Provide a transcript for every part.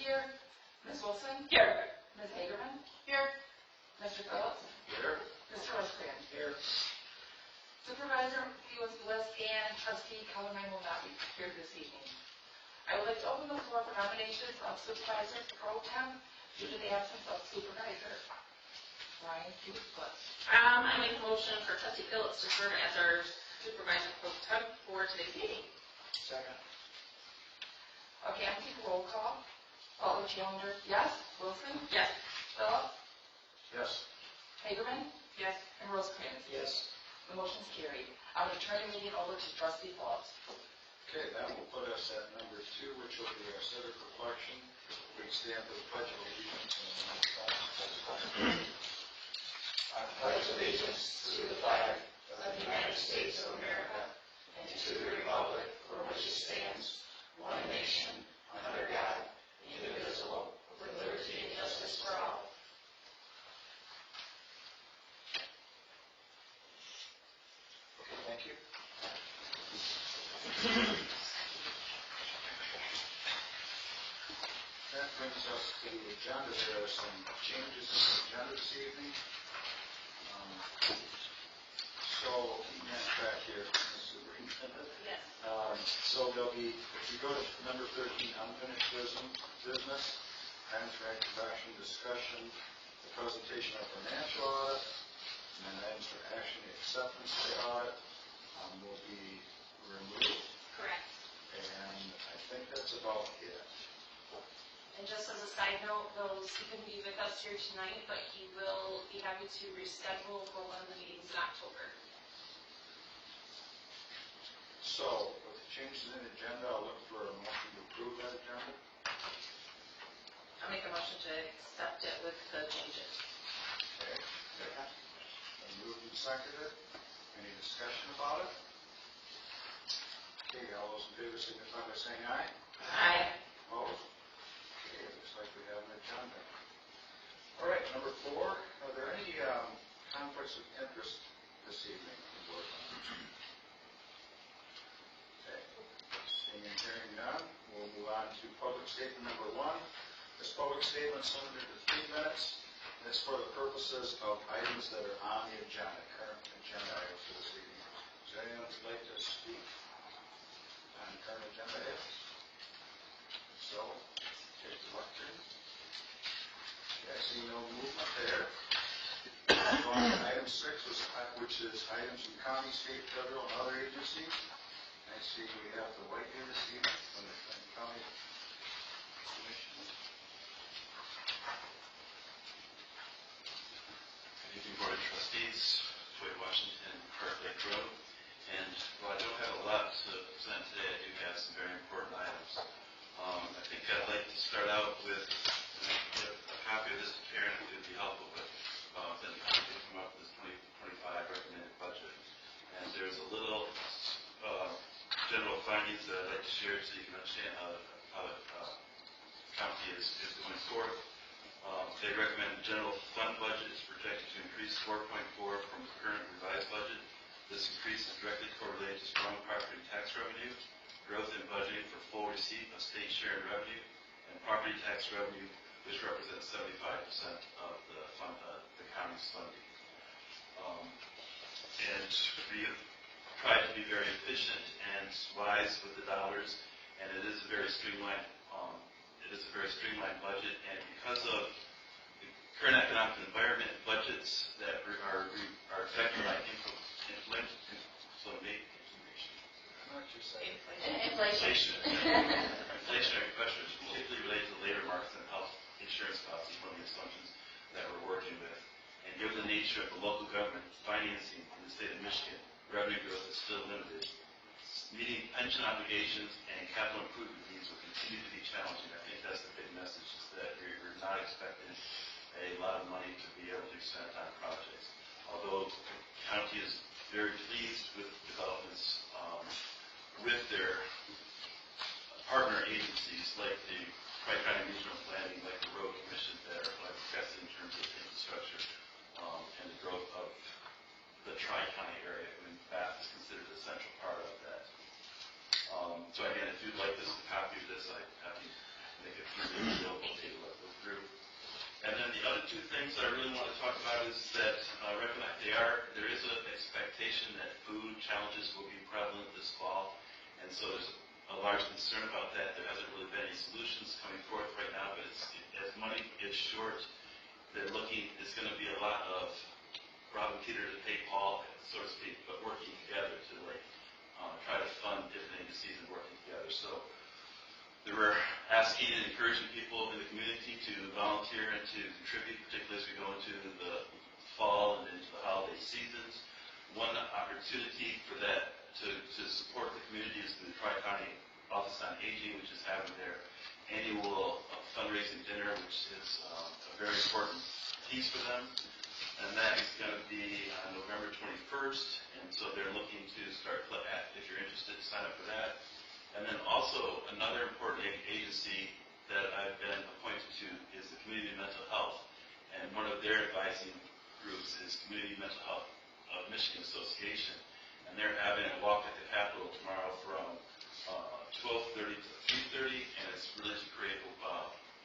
here. Ms. Wilson? Here. Ms. Hagerman? Here. Mr. Phillips? Here. Mr. Rosecrans? Here. Supervisor Felix Bliss and Trustee Kellerman will not be here this evening. I would like to open the floor for nominations of Supervisor Pro Tem due to the absence of Supervisor Ryan Felix Bliss. I make a motion for Trustee Phillips to serve as our supervisor pro tem for today's meeting. Second. Okay, I'm taking roll call. Alder Challenger, yes. Wilson? Yes. Phillips? Yes. Hagerman? Yes. And Rosecrans? Yes. The motion's carried. I will turn the meeting over to Trustee Phillips. Okay, that will put us at number 2, which will be our civic reflection. We stand for the Pledge of Allegiance. I pledge allegiance to the flag of the United States of America and to the republic for which it stands, one nation, under God, indivisible, with liberty and justice for all. Okay, thank you. That brings us to the agenda. There are some changes in the agenda this evening. So, back here, Superintendent. Yes. So there'll be, if you go to number 13, unfinished business, items for introduction, discussion, the presentation of financial audit, and then items for action, the acceptance of the audit will be removed. Correct. And I think that's about it. And just as a side note, he couldn't be with us here tonight, but he will be happy to reschedule for one of the meetings in October. So, with the changes in the agenda, I'll look for a motion to approve that agenda. I'll make a motion to accept it with the changes. Okay. Second. And moved and seconded. Any discussion about it? Okay, all those in favor signify by saying aye. Aye. Opposed? Okay, it looks like we have an agenda. All right, number 4, are there any conflicts of interest this evening? Okay, seeing and hearing none, we'll move on to public statement number 1. This public statement is limited to 3 minutes. It's for the purposes of items that are on the agenda, current agenda items for this evening. Is there anyone who'd like to speak on current agenda items? So, take the lectern. Okay, I see no movement there. Going to item 6, which is items from county, state, federal, and other agencies. I see we have the white here this evening from the county commission. Good evening, Board of Trustees, Floyd Washington, Park Lake Road. And while I don't have a lot to present today, I do have some very important items. I think I'd like to start out with a copy of this to Karen if it would be helpful, but then we can come up with this 2025 recommended budget. And there's a little general findings that I'd like to share so you can understand how the county is going forward. They recommend the general fund budget is projected to increase 4.4 from the current revised budget. This increase is directly correlated to strong property tax revenue, growth in budgeting for full receipt of state share revenue, and property tax revenue, which represents 75% of the county's funding. And we have tried to be very efficient and wise with the dollars, and it is a very streamlined budget. And because of the current economic environment, budgets that are affected by inflationary pressures, particularly related to labor markets and health insurance costs, is one of the assumptions that we're working with. And given the nature of the local government financing in the state of Michigan, revenue growth is still limited. Meeting pension obligations and capital improvement needs will continue to be challenging. I think that's the big message, is that we're not expecting a lot of money to be able to be spent on projects. Although the county is very pleased with developments with their partner agencies like the Tri-County Regional Planning, like the Road Commission that are progressing in terms of infrastructure and the growth of the Tri-County area. I mean, Bath is considered a central part of that. So again, if you'd like this, a copy of this, I'm happy to make it freely available two things I really want to talk about is that there is an expectation that food challenges will be prevalent this fall, and so there's a large concern about that. There hasn't really been any solutions coming forth right now, but as money gets short, they're looking, it's going to be a lot of robbing Peter to pay Paul, so to speak, but working together to try to fund different agencies and working together. So they were asking and encouraging people in the community to volunteer and to contribute, particularly as we go into the fall and into the holiday seasons. One opportunity for that to support the community is the Tri-County Office on Aging, which is having their annual fundraising dinner, which is a very important piece for them. And that is going to be on November 21st, and so they're looking to start, if you're interested, sign up for that. And then also another important agency that I've been appointed to is the Community Mental Health, and one of their advising groups is Community Mental Health of Michigan Association, and they're having a walk at the Capitol tomorrow from 12:30 to 3:30, and it's really to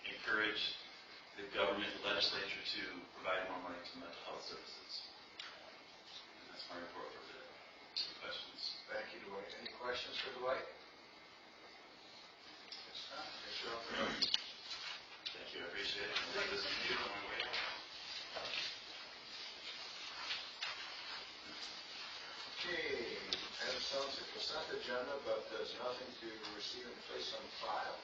encourage the government, the legislature, to provide more money to mental health services. And that's my report for today. Any questions? Thank you, Dwight. Any questions for Dwight? Yes, sir. Yes, you're up there. Thank you, I appreciate it. I'll take this to you on my way out. Okay, item 7 is a consent agenda, but there's nothing to receive and place on file.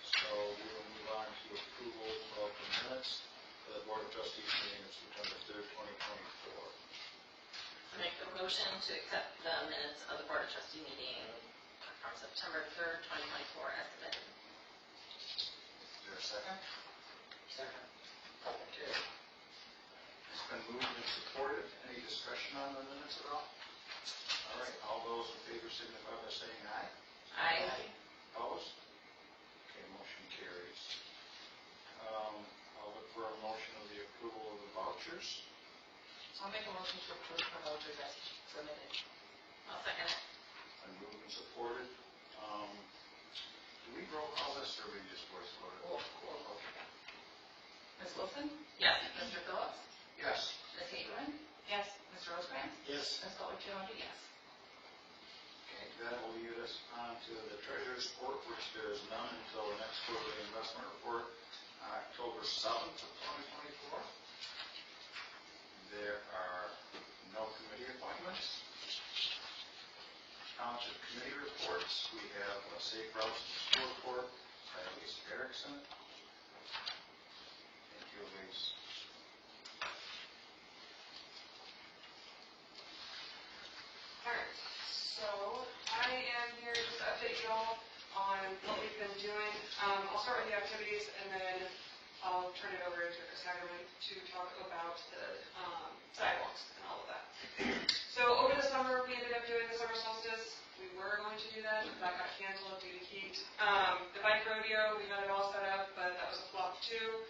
So we will move on to approval of the minutes of the Board of Trustees meeting of September 3rd, 2024. I make a motion to accept the minutes of the Board of Trustee meeting from September 3rd, 2024 as submitted. Is there a second? Second. Okay. It's been moved and supported. Any discussion on the minutes at all? All right, all those in favor signify by saying aye. Aye. Opposed? Okay, motion carries. I'll look for a motion of the approval of the vouchers. I'll make a motion to approve the vouchers as submitted. I'll second it. And moved and supported. Do we roll call this or we just voice vote it? Cool. Okay. Ms. Wilson? Yes. Mr. Phillips? Yes. Ms. Hagelin? Yes. Mr. Rosecrans? Yes. Ms. Butler-Challenger, yes. Okay, that will lead us on to the treasurer's report, which there is none until the next quarterly investment report, October 7th of 2024. There are no committee appointments. Township committee reports. We have a safe routes to school report by Elise Erickson. Thank you, Elise. Alright, so I am here just to update y'all on what we've been doing. I'll start with the activities and then I'll turn it over to Chris Hagerman to talk about the sidewalks and all of that. So over the summer, we ended up doing the summer solstice. We were going to do that, but that got canceled due to heat. The bike rodeo, we had it all set up, but that was a flop too,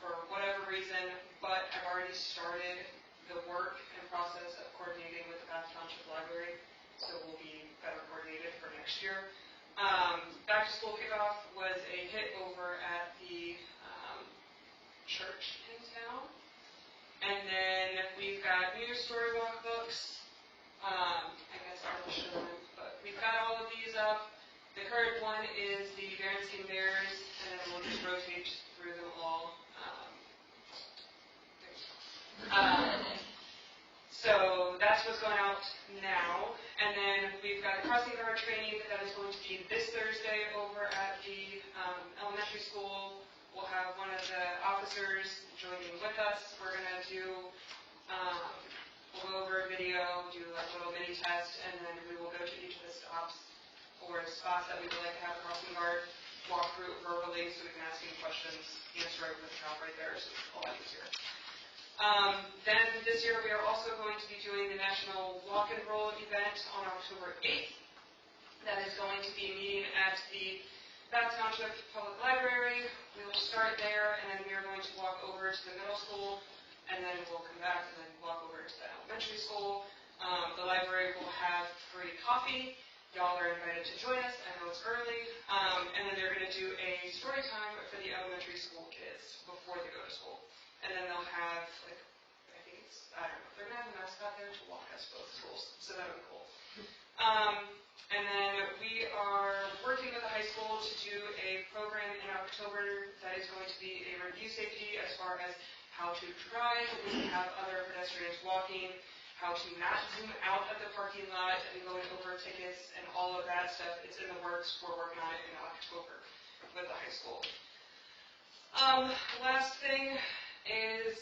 for whatever reason. But I've already started the work and process of coordinating with the Township Library, so we'll be better coordinated for next year. Back to school kickoff was a hit over at the church in town. And then we've got new storybook books. I guess I'll show them, but we've got all of these up. The current one is the Berenstain Bears, and then we'll just rotate through them all. So that's what's going out now. And then we've got the crossing guard training that is going to be this Thursday over at the elementary school. We'll have one of the officers joining with us. We're going to do, we'll go over a video, do like a little mini test, and then we will go to each of the stops or spots that we would like to have a crossing guard walk through verbally so we can ask any questions, answer it with the cop right there, so it's a lot easier. Then this year we are also going to be doing the National Walk and Roll event on October 8th. That is going to be meeting at the Bath Township Public Library. We will start there, and then we are going to walk over to the middle school, and then we'll come back and then walk over to the elementary school. The library will have free coffee. Y'all are invited to join us. I know it's early. And then they're going to do a story time for the elementary elementary school kids before they go to school. And then they'll have, like, I think it's, I don't know, they're going to have a mascot there to walk us both schools, so that'll be cool. And then we are working with the high school to do a program in October that is going to be a review safety as far as how to drive when we have other pedestrians walking, how to not zoom out of the parking lot and going over tickets and all of that stuff. It's in the works. We're working on it in October with the high school. Last thing is,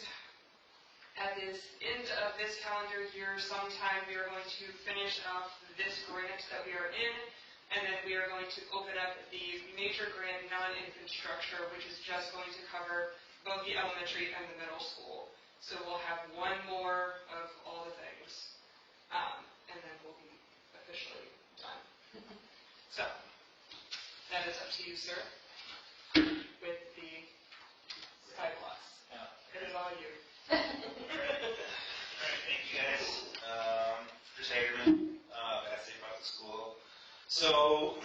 at this end of this calendar year, sometime we are going to finish up this grant that we are in, and then we are going to open up the major grant non-infrastructure, which is just going to cover both the elementary and the middle school. So we'll have one more of all the things, and then we'll be officially done. So, that is up to you, sir, with the sidewalks. It is all you. All right, thank you guys. Chris Hagerman, Bath State Public School. So,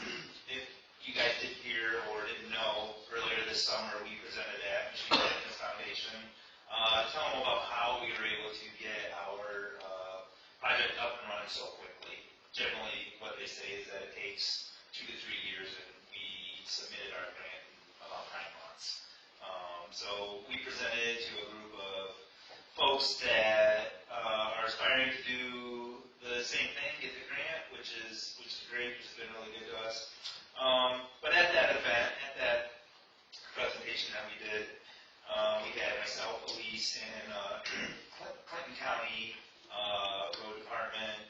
if you guys didn't hear or didn't know, earlier this summer we presented at Michigan Fitness Foundation, tell them about how we were able to get our project up and running so quickly. Generally, what they say is that it takes 2 to 3 years, and we submitted our grant in about 9 months. So we presented to a group of folks that are aspiring to do the same thing, get the grant, which is great, which has been really good to us. But at that event, at that presentation that we did, we had myself, Elise, and Clinton County Road Department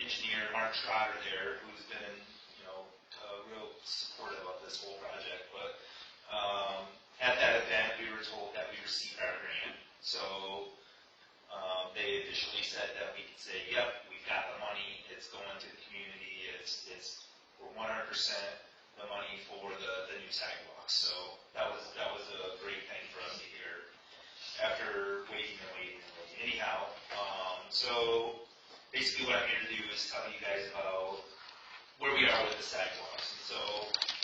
engineer Mark Schroeder there, who's been, real supportive of this whole project. But at that event, we were told that we received our grant. So they officially said that we could say, yep, we've got the money, it's going to the community, we're 100% the money for the new sidewalks. So that was a great thing for us to hear after waiting and waiting and waiting. Anyhow, so basically what I'm here to do is tell you guys about where we are with the sidewalks. And so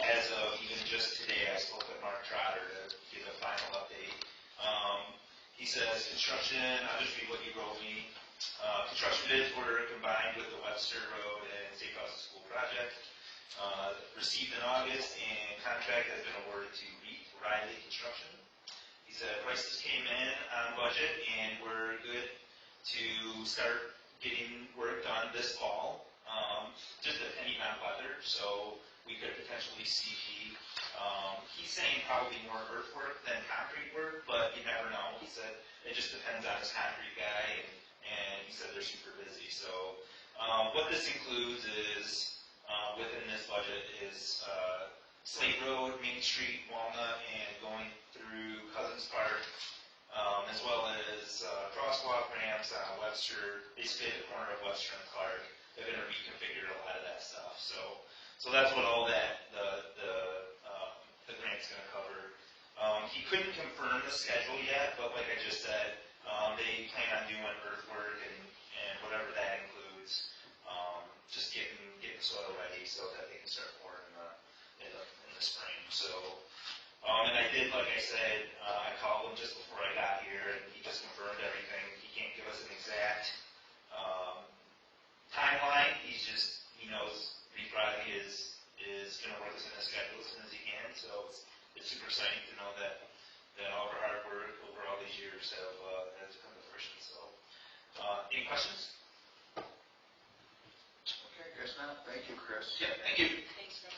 as of even just today, I spoke with Mark Trotter to give a final update. He says construction, I'll just read what he wrote me. Construction bids were combined with the Webster Road and Safe House School project. Received in August, and contract has been awarded to Riley Construction. He said prices came in on budget, and we're good to start getting work done this fall. Just depending on weather, so we could potentially see, he's saying probably more earthwork than concrete work, but you never know. He said it just depends on his concrete guy, and he said they're super busy. So what this includes is, within this budget is Slate Road, Main Street, Walnut, and going through Cousins Park, as well as crosswalk ramps on Webster, basically at the corner of Webster and Clark. They're going to reconfigure a lot of that stuff. So that's what all that the grant's going to cover. He couldn't confirm the schedule yet, but like I just said, they plan on doing earthwork and whatever that includes. Just getting soil ready so that they can start pouring in the spring. So, and I did, like I said, I called him just before I got here, and he just confirmed everything. He can't give us an exact timeline. He knows Reed Riley is going to work us in his schedule as soon as he can. So it's super exciting to know that all of our hard work over all these years has come to fruition. So, any questions? Okay, guess not. Thank you, Chris. Yeah, thank you. Thanks, Chris.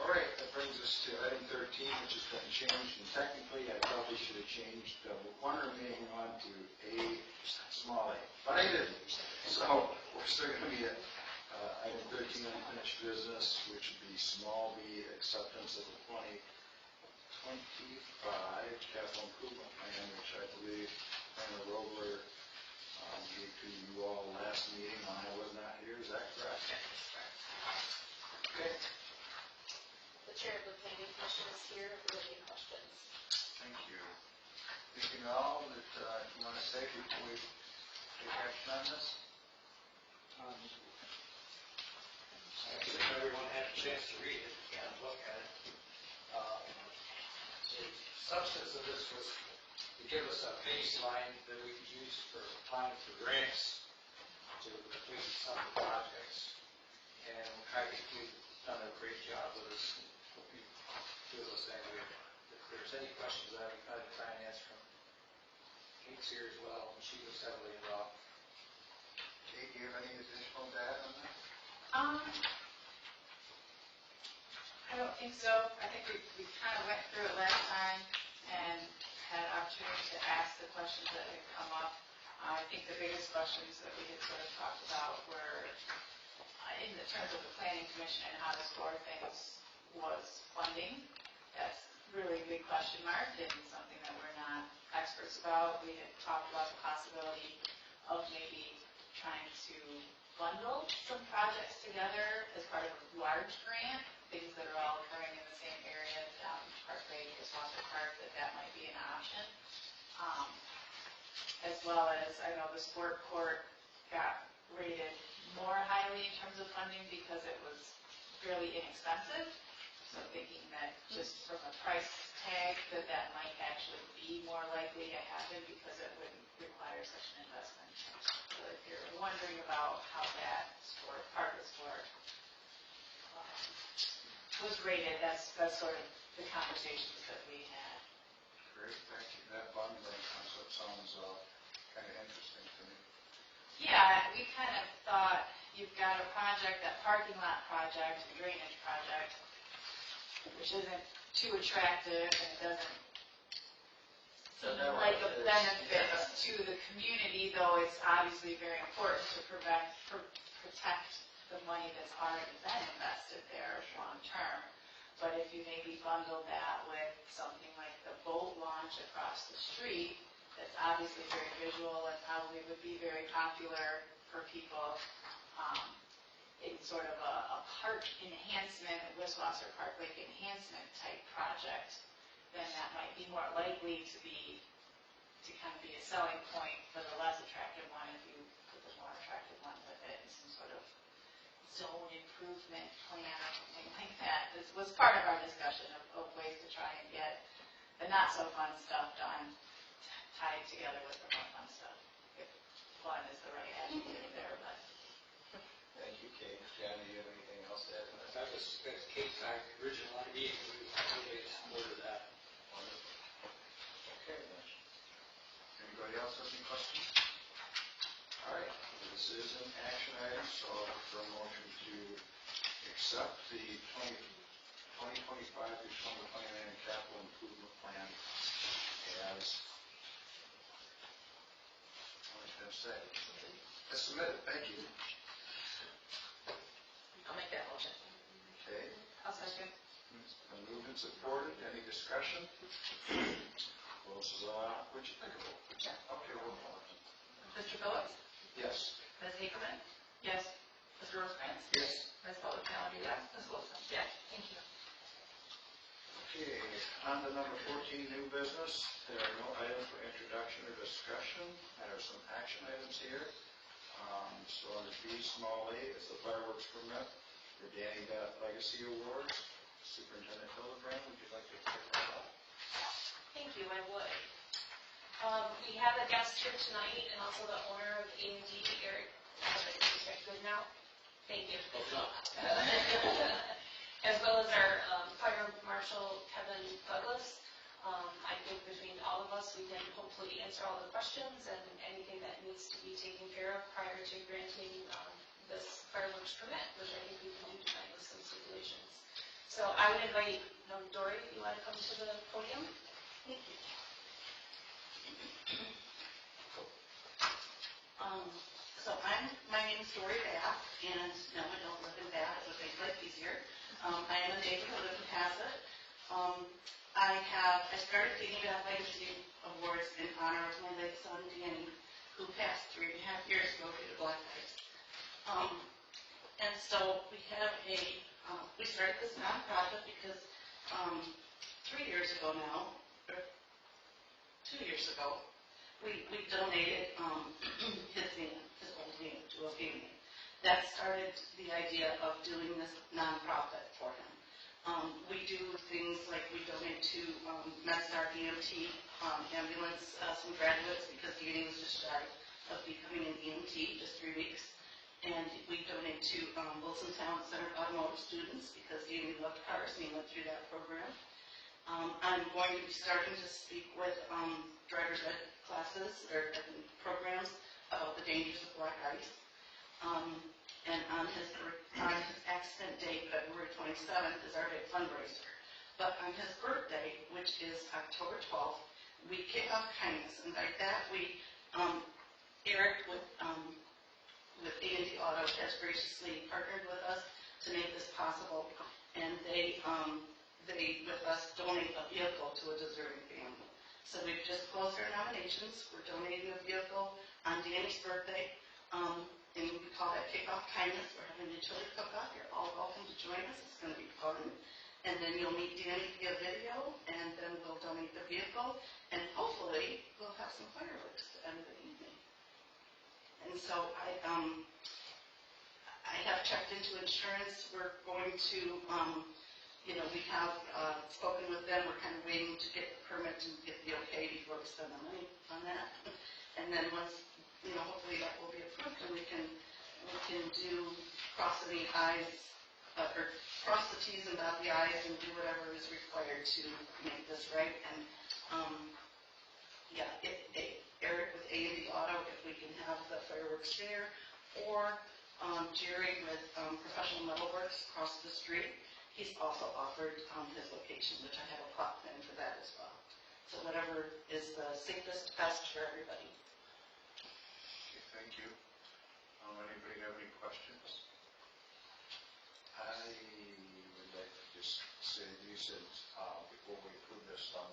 All right, that brings us to item 13, which has been changed, and technically I probably should have changed one remaining on to a small a, but I didn't. So we're still going to be at item 13, unfinished business, which would be small b, acceptance of the 2025 capital improvement plan, which I believe Anna Robler gave to you all last meeting when I was not here. Is that correct? Okay. The chair of the planning commission is here if there are any questions. Thank you. Anything else that you want to say before we take action on this? If everyone had a chance to substance of this was to give us a baseline that we could use for applying for grants to complete some of the projects. And I think you've done a great job with us. Hope you feel the same way. If there's any questions, I would try and answer them. Kate's here as well, and she was heavily involved. Kate, do you have any additional data on that? I don't think so. I think we kind of went through it last time and had an opportunity to ask the questions that had come up. I think the biggest questions that we had sort of talked about were in the terms of the planning commission and how to score things was funding. That's really a big question mark and something that we're not experts about. We had talked about the possibility of maybe trying to bundle some projects together as part of a large grant, things that are all occurring in the same area, Park Lake, Swanson Park, that might be an option. As well as, I know the sport court got rated more highly in terms of funding because it was fairly inexpensive. So thinking that just from a price tag, that might actually be more likely to happen because it wouldn't require such an investment. So if you're wondering about how that sport, part of the sport, was rated, that's sort of the conversations that we had. Great, thank you. That bundling concept sounds kind of interesting to me. Yeah, we kind of thought you've got a project, that parking lot project, the drainage project, which isn't too attractive and it doesn't seem like a benefit to the community, though it's obviously very important to protect the money that's already been invested there long term. But if you maybe bundle that with something like the boat launch across the street, that's obviously very visual and probably would be very popular for people in sort of a park enhancement, Wiswasser Park Lake enhancement type project, then that might be more likely to kind of be a selling point for the less attractive one if you put the more attractive one with it in some sort of zone improvement plan or something like that. This was part of our discussion of ways to try and get the not so fun stuff done, tied together with the more fun stuff. If fun is the right adjective there, but. Thank you, Kate. Jan, do you have anything else to add to that? That was Kate's original idea, and we totally supported that. Wonderful. Okay, then. Anybody else have any questions? All right, this is an action item, so I'll look for a motion to accept the 2025 through 2029 capital improvement plan as, what was I going to say? As submitted, thank you. I'll make that motion. Okay, I'll second. it's been moved and supported. Any discussion? What'd you think of it? Yeah. Okay, roll call. Mr. Phillips? Yes. Ms. Hagerman? Yes. Mr. Rosecrans? Yes. Ms. Butler Challenger? Yes. Ms. Wilson? Yes. Thank you. Okay, on to number 14, new business. There are no items for introduction or discussion. There are some action items here. So under B, small a, is the fireworks permit for Danny Bennett Legacy Awards. Superintendent Hildebrand, would you like to kick that off? Thank you, I would. We have a guest here tonight and also the owner of A&D, Eric. Is that good now? Thank you. As well as our fire marshal, Kevin Douglas. I think between all of us, we can hopefully answer all the questions and anything that needs to be taken care of prior to granting this fireworks permit, which I think we can do tonight with some stipulations. So I would invite Dory, if you want to come to the podium. Thank you. My name is Dory Bath, and no, I don't live in Bath, it would make life easier. I am a neighbor who lives in Passett. I started the Bennett Legacy Awards in honor of my late son, Danny, who passed 3.5 years ago due to black ice. And so we have we started this nonprofit because 3 years ago now, or 2 years ago, we donated his old van to a family. That started the idea of doing this nonprofit for him. We do things like we donate to MedStar EMT ambulance, some graduates, because Danny was just shy of becoming an EMT, just 3 weeks. And we donate to Wilson Town Center automotive students, because Danny loved cars and he went through that program. I'm going to be starting to speak with driver's ed classes or programs about the dangers of black ice. And on his accident date, February 27th, is our big fundraiser. But on his birthday, which is October 12th, we kick off kindness. And by that, Eric with A&D Auto has graciously partnered with us to make this possible. And they with us donate a vehicle to a deserving family. So we've just closed our nominations. We're donating a vehicle on Danny's birthday. And we call that Kickoff Kindness. We're having a chili cook-off. You're all welcome to join us. It's going to be fun. And then you'll meet Danny via video, and then we'll donate the vehicle, and hopefully we'll have some fireworks to end the evening. And so I have checked into insurance. We're going to, we have spoken with them. We're kind of waiting to get the permit and get the okay before we spend the money on that. And then once, hopefully that will be approved, and we can cross the T's and dot the I's and do whatever is required to make this right. And Eric with A&D Auto, if we can have the fireworks there, or Jerry with Professional Metalworks across the street. He's also offered his location, which I have a plot plan for that as well. So whatever is the safest, best for everybody. Okay, thank you. Anybody have any questions? I would like to just say these before we approve this, some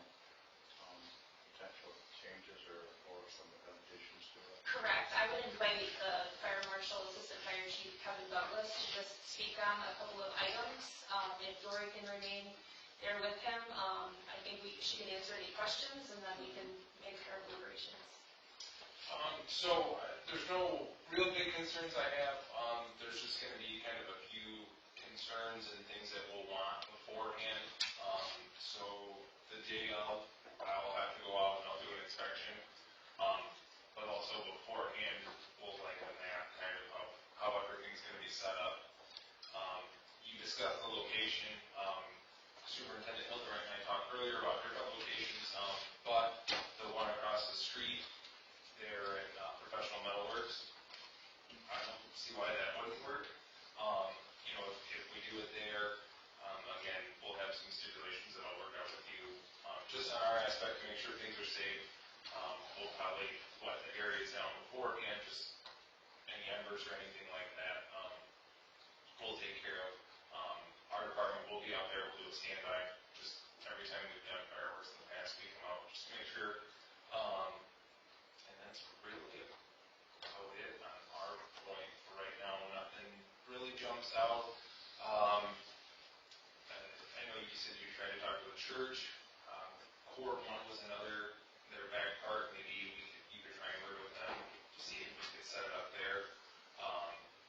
potential changes or some additions to it. Correct. I would invite the Fire Marshal, Assistant Fire Chief Kevin Douglas to just speak on a couple of items. If Dory can remain there with him, I think she can answer any questions, and then we can make our deliberations. So there's no real big concerns I have. There's just going to be kind of a few concerns and things that we'll want beforehand. So the day of, I'll have to go out and I'll do an inspection. But also beforehand, we'll like a map kind of how everything's going to be set up. You discussed the location. Superintendent Hildebrand and I talked earlier about different locations, but the one across the street there at Professional Metalworks, I don't see why that wouldn't work. If we do it there, again, we'll have some stipulations that I'll work out with you. Just on our aspect to make sure things are safe, we'll probably let the areas down beforehand, just any embers or anything like that, we'll take care of. Our department will be out there, we'll do a standby, just every time we've done fireworks in the past, we come out just to make sure. And that's really about it on our point for right now. Nothing really jumps out. I know you said you tried to talk to the church. Court 1 was another, their back part. Maybe you could try and work with them to see if we could set it up there.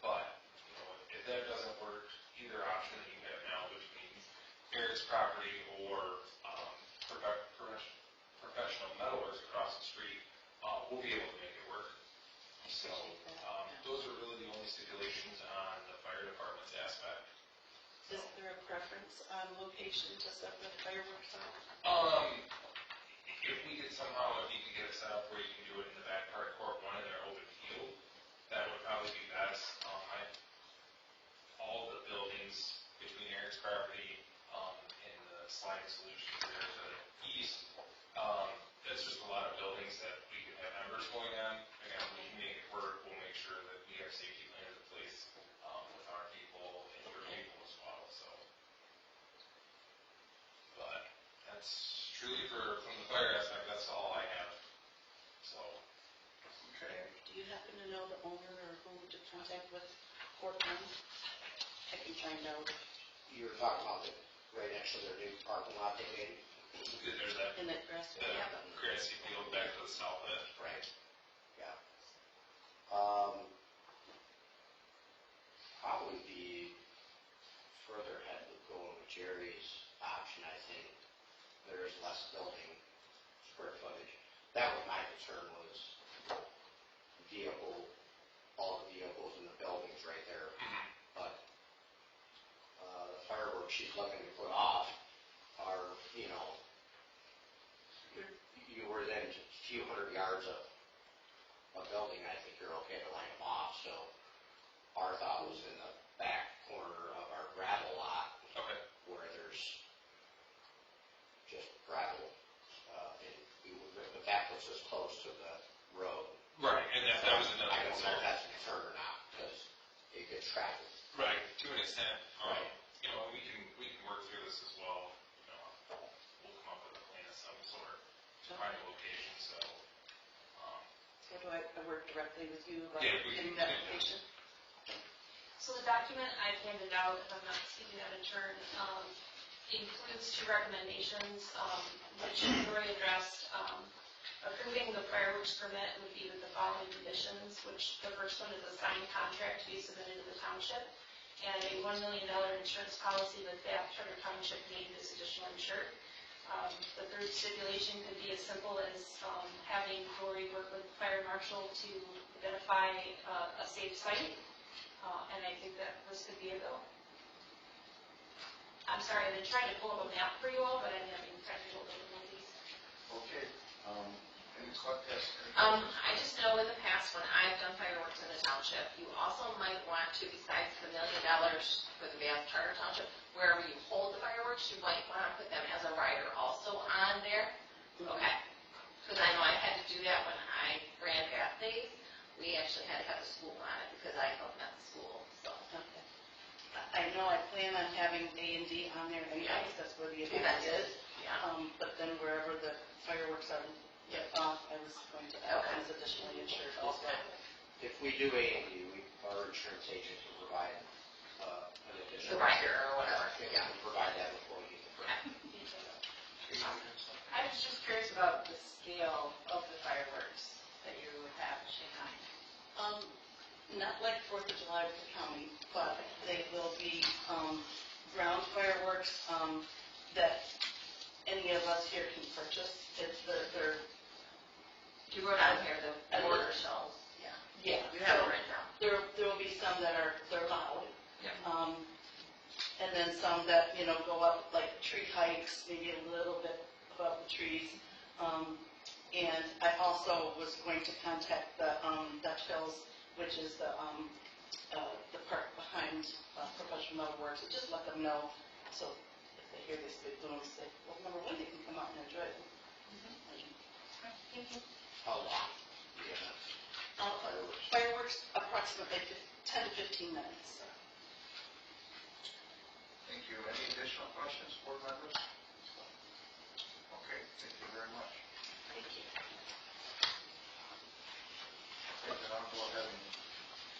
But if that doesn't work, either option that you have now between Eric's property or Professional Metalworks across the street, we'll be able to make it work. So those are really the only stipulations on the fire department's aspect. Is there a preference on location to set the fireworks up? If we could somehow, if you could get it set up where you can do it in the back part of Court 1 in their open field, that would probably be best. All the buildings between Eric's property and the sliding solutions there to the east, that's just a lot of buildings that we can have members going on. Again, we can make it work. We'll make sure that we have safety plans in place with our people and your people as well. So, but that's truly from the fire aspect, that's all I have. So, Okay. Do you happen to know the owner or who to contact with Court 1? I can find out. You're talking about it right next to their new parking lot they made? there's that In that grass field? grassy field back to the south of it. Right. Yeah. Probably be further ahead with going with Jerry's option, I think. There's less building square footage. That was my concern, was all the vehicles in the buildings right there. But the fireworks she's looking to put off are, you were within a few hundred yards of a building, I think you're okay to line them off. So our thought was in the back corner of our gravel lot, where there's just gravel, but that puts us close to the road. Right, and that was another I don't know concern. if that's a concern or not, because it gets traffic. Right, to an extent. Right. We can work through this as well. We'll come up with a plan of some sort to find a location, so. So do I work directly with you about Yeah, we getting can- that location? So the document I've handed out, if I'm not speaking out of turn, includes 2 recommendations, which you've already addressed. Approving the fireworks permit would be with the following conditions, which the first one is a signed contract to be submitted to the township, and a $1 million insurance policy with Bath Charter Township named as additional insured. The third stipulation could be as simple as having Lori work with the fire marshal to identify a safe site, and I think that this could be a go. I'm sorry, I've been trying to pull up a map for you all, but I'm having technical difficulties. Okay, any questions? I just know in the past when I've done fireworks in the township, you also might want to, besides the $1 million for the Bath Charter Township, wherever you hold the fireworks, you might want to put them as a rider also on there. Okay. Because I know I had to do that when I ran Bath Days. We actually had to have the school on it because I helped at the school, so. Okay. I know I plan on having A and D on there anyways, that's where the event is. Yeah. But then wherever the fireworks are, I was going to add as additionally insured also. If we do A&D, our insurance agent can provide an additional. The rider or whatever. Yeah, we provide that before we get the permit. I was just curious about the scale of the fireworks that you have in Shanghai. Not like 4th of July with the county, but they will be ground fireworks that any of us here can purchase. They're You wrote on here the border shells. yeah. You have it right now. There will be some that they're loud. Yeah. And then some that, go up like tree hikes, maybe a little bit above the trees. And I also was going to contact the Dutch Hills, which is the park behind Professional Metal Works, and just let them know. So if they hear these big booms, well, number one, they can come out and enjoy it. Thank you. How long? Yeah. Fireworks, approximately 10 to 15 minutes. Thank you. Any additional questions, board members? Okay, thank you very much. Thank you. Okay, then I'll go ahead and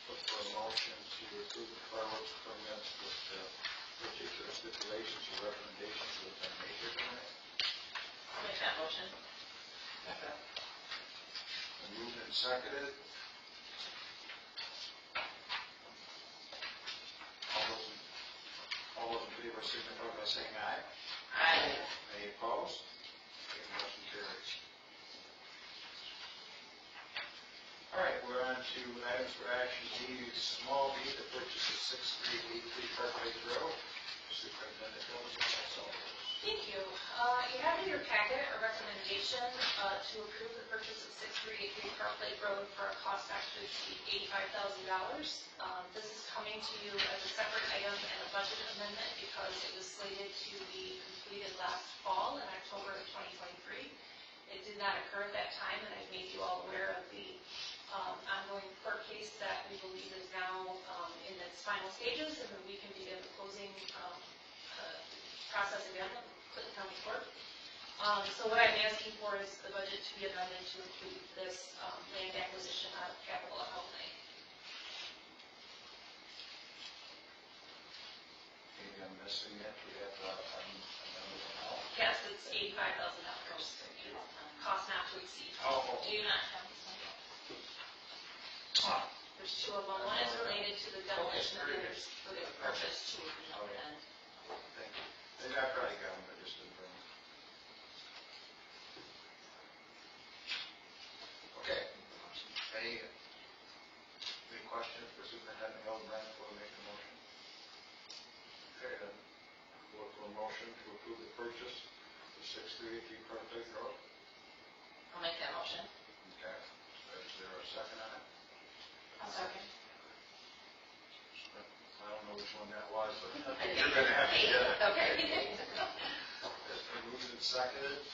look for a motion to approve the fireworks permits with the particular stipulations or recommendations that have been made here tonight. I'll make that motion. And moved and seconded. All those in favor signify by saying aye. Aye. Any opposed? Okay, motion carries. All right, we're on to items for action D, small B, the purchase of 6383 Park Lake Road. Superintendent Phillips, myself. Thank you. You have in your packet a recommendation to approve the purchase of 6383 Park Lake Road for a cost not to exceed $85,000. This is coming to you as a separate item and a budget amendment because it was slated to be completed last fall in October of 2023. It did not occur at that time, and I've made you all aware of the ongoing court case that we believe is now in its final stages, and then we can begin the closing process again with Clinton County Court. So what I'm asking for is the budget to be amended to include this land acquisition out of capital outlay. Maybe I'm missing it. We have another amount. Yes, it's $85,000. Cost not to exceed. Oh. Do you not have this one? There's 2 of them. One is related to the demolition, and the other's for the purchase. Thank you. Maybe I probably got them, but just didn't bring them. approve the purchase of 633 Park Lake Road. I'll make that motion. Okay. Is there a second on it? I'll second. I don't know which one that was, but you're going to have to get it. Okay. It's been moved and seconded.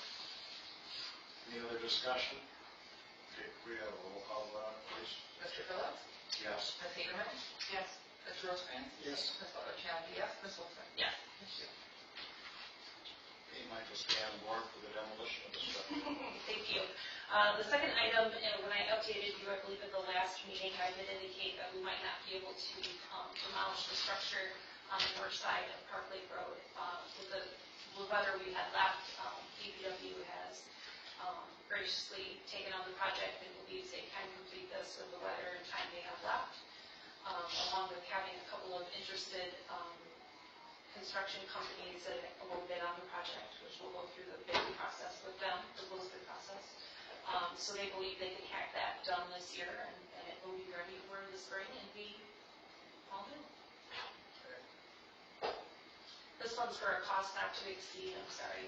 Any other discussion? Okay, we have a roll call vote, please. Mr. Phillips? Yes. Ms. Hagerman? Yes. Mr. Rosecrans? Yes. Ms. Butler Challenger, yes. Ms. Wilson? Yes. Thank you. Okay, Michael, stay on board for the demolition of the structure. Thank you. The second item, when I updated you, I believe at the last meeting, I did indicate that we might not be able to demolish the structure on the north side of Park Lake Road. With the weather we had left, DPW has graciously taken on the project and believes they can complete this with the weather and time they have left, along with having a couple of interested construction companies that will bid on the project, which will go through the bidding process with them, the lowest bid process. So they believe they can have that done this year, and it will be ready for the spring and be all new. This one's for a cost not to exceed, I'm sorry,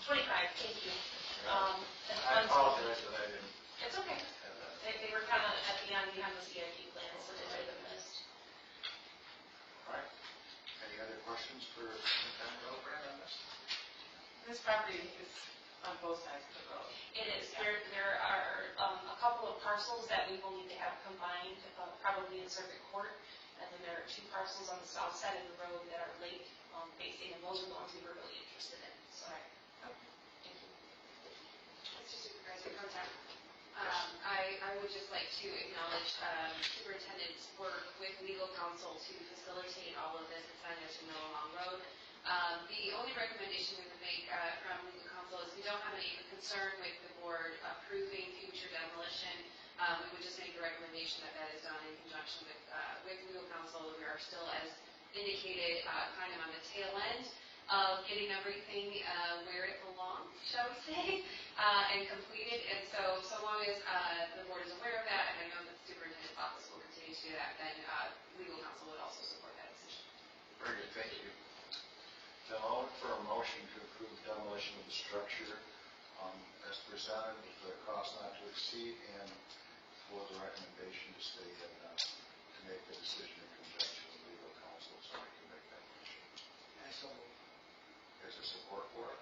25, thank you. And I funds- apologize that I didn't It's okay. have that. They were kind of at the end behind the CIP plan, so they might have missed. All right. Any other questions for Lieutenant Gillibrand on this? This property is on both sides of the road. It is. There are a couple of parcels that we will need to have combined, probably in circuit court. And then there are two parcels on the south side of the road that are lake facing, and those are the ones we were really interested in. So, thank you. Mr. Supervisor Contact. I would just like to acknowledge superintendent's work with legal counsel to facilitate all of this. It's, I know, to know a long road. The only recommendation we would make from legal counsel is we don't have any concern with the board approving future demolition. We would just make a recommendation that that is done in conjunction with legal counsel. We are still, as indicated, kind of on the tail end of getting everything where it belongs, shall we say, and completed. And so long as the board is aware of that, and I know that the superintendent's office will continue to do that, then legal counsel would also support that decision. Very good, thank you. Then I'll look for a motion to approve demolition of the structure as presented with the cost not to exceed and for the recommendation to stay in, to make the decision in conjunction with legal counsel, so we can make that motion. Is there support for it?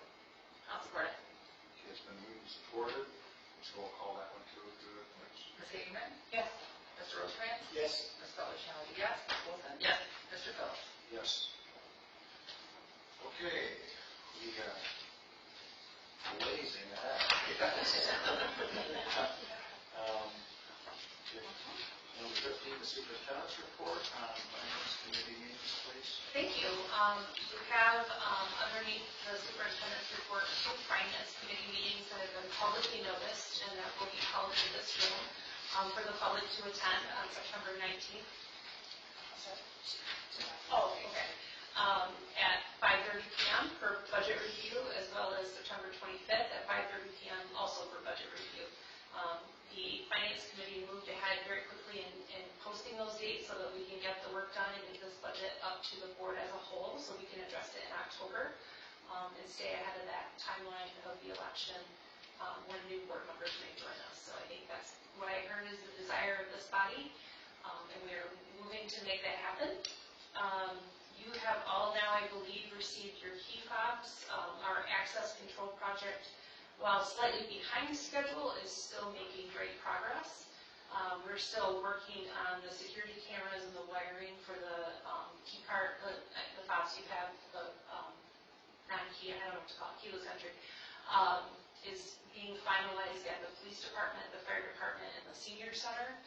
I'll support it. Okay, it's been moved and supported. Let's roll call that one too, please. Ms. Hagerman? Yes. Mr. Rosecrans? Yes. Ms. Butler Challenger, yes. Ms. Wilson? Yes. Mr. Phillips? Yes. Okay, we got blazing ahead. Number 15, the superintendent's report on finance committee meetings, please. Thank you. We have underneath the superintendent's report, two finance committee meetings that have been publicly noticed and that will be held in this room for the public to attend on September 19th. Oh, okay. At 5:30 p.m. for budget review, as well as September 25th at 5:30 p.m. also for budget review. The finance committee moved ahead very quickly in posting those dates so that we can get the work done and get this budget up to the board as a whole, so we can address it in October and stay ahead of that timeline of the election when new board members may join us. So I think that's what I heard is the desire of this body, and we are moving to make that happen. You have all now, I believe, received your key fobs. Our access control project, while slightly behind schedule, is still making great progress. We're still working on the security cameras and the wiring for the key card, the fobs you have, the non-key, I don't know what to call it, keyless entry, is being finalized at the police department, the fire department, and the senior center.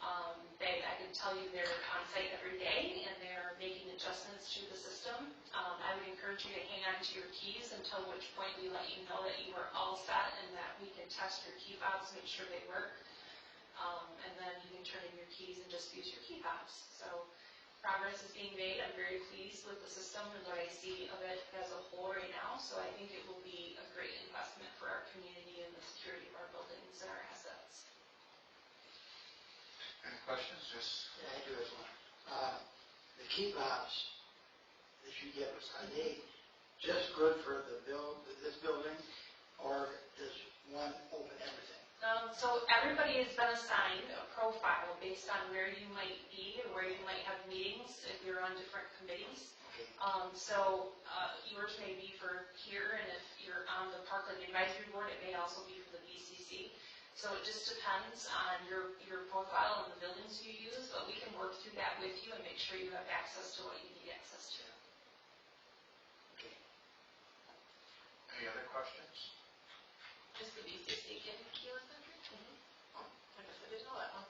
I can tell you they're on site every day and they're making adjustments to the system. I would encourage you to hang on to your keys until which point we let you know that you are all set and that we can test your key fobs, make sure they work. And then you can turn in your keys and just use your key fobs. So progress is being made. I'm very pleased with the system and what I see of it as a whole right now. So I think it will be a great investment for our community and the security of our buildings and our assets. Any questions? Just Yeah, I do have one. The key fobs that you give us, are they just good for this building, or does one open everything? So everybody has been assigned a profile based on where you might be or where you might have meetings if you're on different committees. Okay. Yours may be for here, and if you're on the Parkland Advisory Board, it may also be for the BCC. So it just depends on your profile and the buildings you use, but we can work through that with you and make sure you have access to what you need access to. Okay. Any other questions? Just the BCC can keyless entry? Oh, I guess I didn't know that one.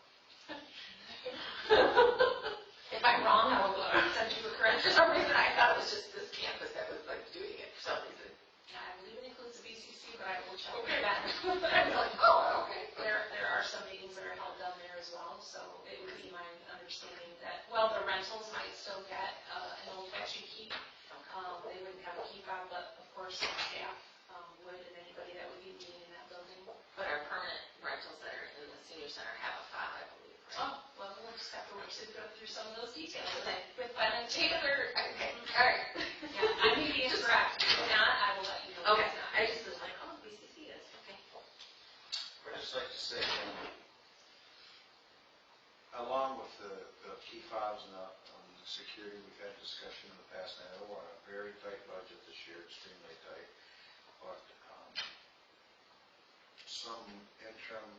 If I'm wrong, I will send you a correction. For some reason, I thought it was just this campus that was like doing it for some reason. I believe it includes the BCC, but I will check Okay. that. I was like, oh, okay. There are some meetings that are held down there as well, so it would be my understanding that, well, the rentals might still get an old-fashioned key. They wouldn't have a key fob, but of course, the staff would, and anybody that would be meeting in that building. But our permanent rentals that are in the senior center have a fob, I believe, right? Oh, well, we'll just have to work through some of those details with But Ben and Taylor, okay, all right. Yeah, I may be incorrect. If not, I will let you know. Okay, I just was like, oh, BCC is, okay. I'd just like to say, along with the key fobs and the security, we've had discussion in the past, and I know we're on a very tight budget this year, extremely tight, but some interim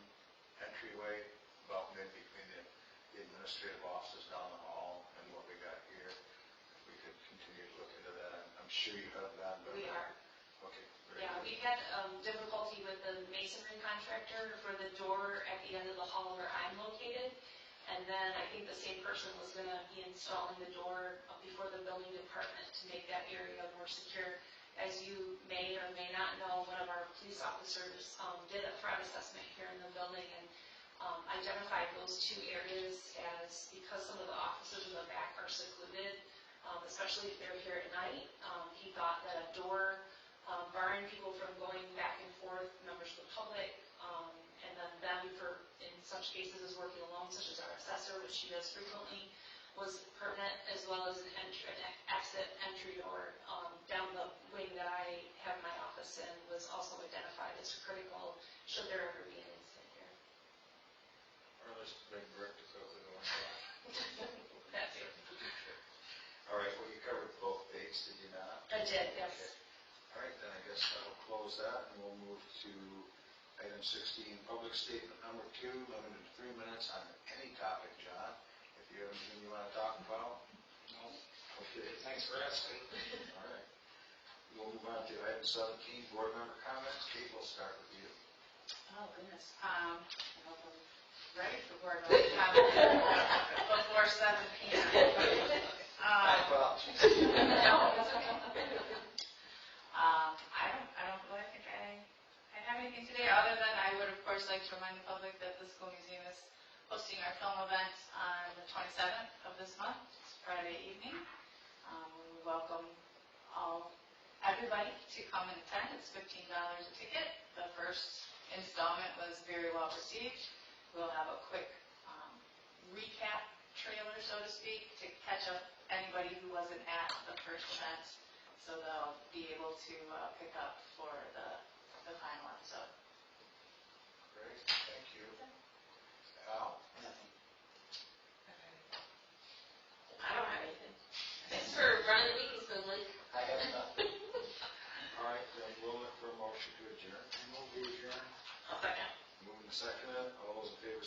entryway about mid between the administrative offices down the hall and what we got here, if we could continue to look into that. I'm sure you have that, but. We are. Okay. very Yeah, good. we had difficulty with the masonry contractor for the door at the end of the hall where I'm located. And then I think the same person was going to be installing the door before the building department to make that area more secure. As you may or may not know, one of our police officers did a threat assessment here in the building and identified those two areas as, because some of the officers in the back are secluded, especially if they're here at night, he thought that a door barring people from going back and forth, members of the public, and then them for, in such cases, is working alone, such as our assessor, which she does frequently, was pertinent, as well as an exit entry door down the wing that I have my office in was also identified as critical should there ever be an incident here. Or at least a big brick to fill the door. That's it. All right, well, you covered both dates, did you not? I did, yes. All right, then I guess that'll close that, and we'll move to item 16, public statement number 2, limited to 3 minutes on any topic, John. If you have anything you want to talk about? No. Okay. Thanks for asking. All right. We'll move on to item 17, board member comments. Kate, we'll start with you. Oh, goodness. I hope I'm ready for board member comment before 7 p.m. My apologies. No, it's okay. I don't really think I have anything today, other than I would, of course, like to remind the public that the school museum is hosting our film event on the 27th of this month. It's Friday evening. We welcome everybody to come and attend. It's $15 a ticket. The first installment was very well received. We'll have a quick recap trailer, so to speak, to catch up anybody who wasn't at the first event, so they'll be able to pick up for the final episode. Great, thank you. Al? Nothing. I don't have anything. Thanks for running the meeting smoothly. I have nothing. All right, then we'll look for a motion to adjourn. Move to adjourn. I'll second. Moving seconded, all those in favor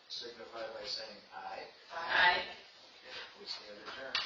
signify by saying aye. Aye. Okay, we stand adjourned.